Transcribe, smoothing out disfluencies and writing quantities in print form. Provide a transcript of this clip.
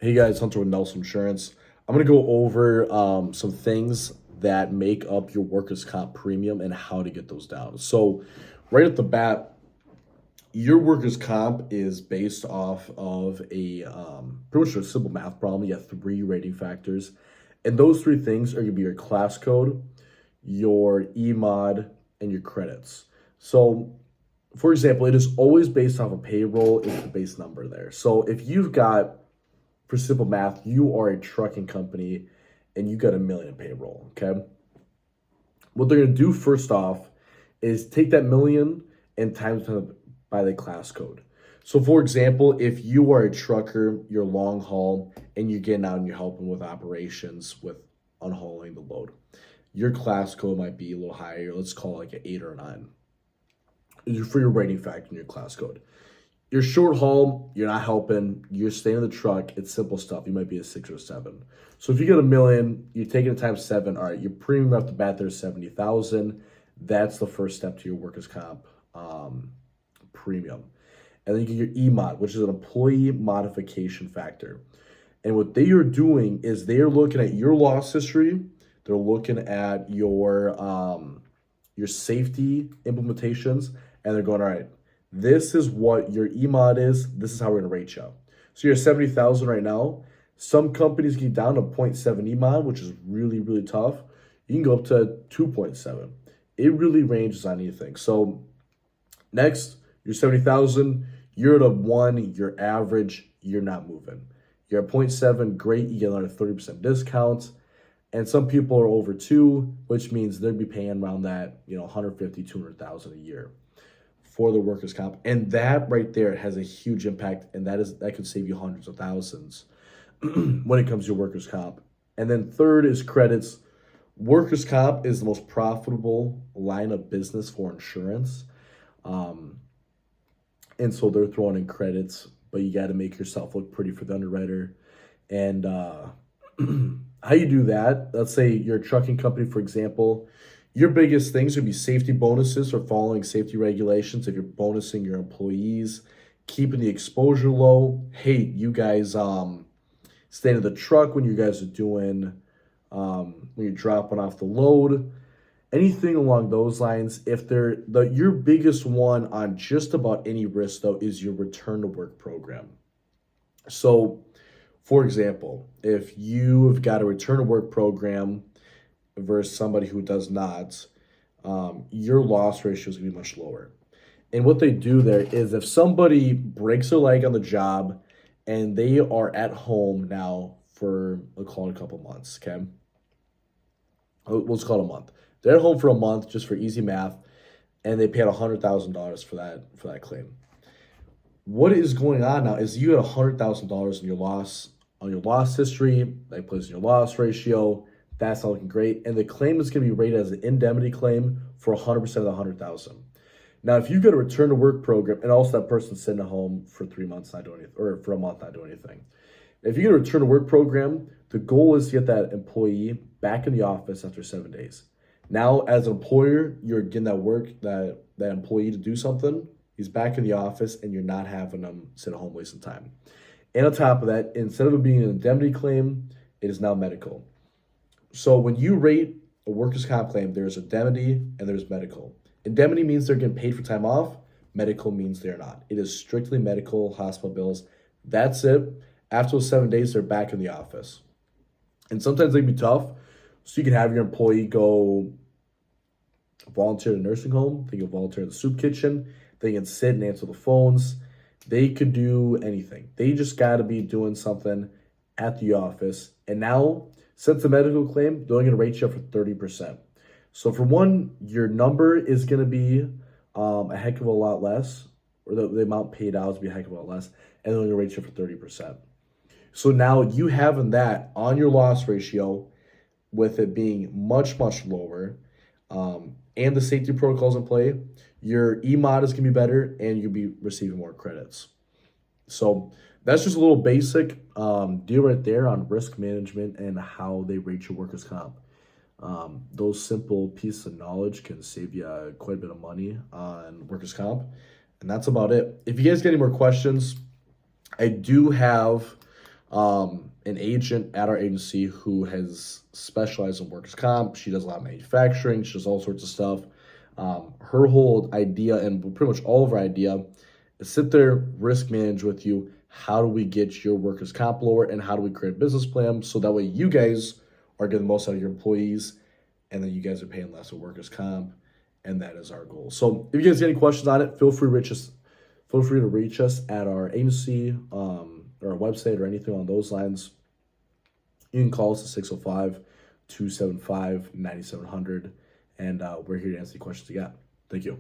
Hey guys, Hunter with Nelson Insurance. I'm going to go over some things that make up your workers' comp premium and how to get those down. So, right at the bat, your workers' comp is based off of a pretty much a simple math problem. You have three rating factors, and those three things are going to be your class code, your EMOD, and your credits. So, for example, it is always based off a payroll is the base number there. So, if you've got for simple math, you are a trucking company and you got 1 million in payroll. Okay. What they're going to do first off is take that million and times it by the class code. So, for example, if you are a trucker, you're long haul, and you're getting out and you're helping with operations with unhauling the load, your class code might be a little higher. Let's call it like an 8 or a 9 for your rating factor in your class code. You're short haul, you're not helping, you're staying in the truck, it's simple stuff. You might be a 6 or 7. So if you get 1 million, you're taking it times 7. All right, your premium off the bat there's 70,000. That's the first step to your workers' comp premium. And then you get your EMOD, which is an employee modification factor. And what they are doing is they are looking at your loss history, they're looking at your safety implementations, and they're going, all right, this is what your EMOD is. This is how we're going to rate you. So you're 70,000 right now. Some companies get down to 0.7 EMOD, which is really, really tough. You can go up to 2.7. It really ranges on anything. So next, you're 70,000. You're at a 1. You're average. You're not moving. You're at 0.7. Great. You get another 30% discount. And some people are over 2, which means they'd be paying around that, 150, 200,000 a year for the workers' comp. And that right there has a huge impact, and that could save you hundreds of thousands when it comes to your workers' comp. And then third is credits. Workers' comp is the most profitable line of business for insurance. And so they're throwing in credits, but you got to make yourself look pretty for the underwriter. And how you do that, let's say you're a trucking company, for example, your biggest things would be safety bonuses or following safety regulations. If you're bonusing your employees, keeping the exposure low. Hey, you guys stay in the truck when you guys are doing when you're dropping off the load. Anything along those lines. If your biggest one on just about any risk though is your return to work program. So, for example, if you've got a return to work program versus somebody who does not, your loss ratio is going to be much lower. And what they do there is if somebody breaks their leg on the job and they are at home now for, let's call it a couple months, okay? Let's call it a month. They're at home for a month just for easy math, and they paid $100,000 for that claim. What is going on now is you had $100,000 in your loss history, that plays in your loss ratio. That's not looking great. And the claim is going to be rated as an indemnity claim for 100% of the 100,000. Now, if you've got a return to work program, and also that person's sitting at home for 3 months not doing anything, or for a month not doing anything. If you get a return to work program, the goal is to get that employee back in the office after 7 days. Now, as an employer, you're getting that employee to do something. He's back in the office, and you're not having them sit at home wasting time. And on top of that, instead of it being an indemnity claim, it is now medical. So when you rate a workers' comp claim, there's indemnity and there's medical. Indemnity means they're getting paid for time off. Medical means they're not. It is strictly medical, hospital bills. That's it. After those 7 days, they're back in the office. And sometimes they can be tough. So you can have your employee go volunteer at a nursing home. They can volunteer at the soup kitchen. They can sit and answer the phones. They could do anything. They just got to be doing something at the office. And now, since the medical claim, they're only going to rate you up for 30%. So for one, your number is going to be a heck of a lot less, or the amount paid out is going to be a heck of a lot less, and they're going to rate you for 30%. So now you having that on your loss ratio, with it being much, much lower, and the safety protocols in play, your EMOD is going to be better, and you'll be receiving more credits. So that's just a little basic deal right there on risk management and how they rate your workers' comp. Those simple pieces of knowledge can save you quite a bit of money on workers' comp. And that's about it. If you guys get any more questions, I do have an agent at our agency who has specialized in workers' comp. She does a lot of manufacturing. She does all sorts of stuff. Her whole idea, and pretty much all of her idea, is sit there, risk manage with you. How do we get your workers' comp lower, and how do we create a business plan so that way you guys are getting the most out of your employees, and then you guys are paying less of workers' comp, and that is our goal. So if you guys get any questions on it, feel free to reach us at our agency, or our website, or anything on those lines. You can call us at 605-275-9700, and we're here to answer any questions you got. Thank you.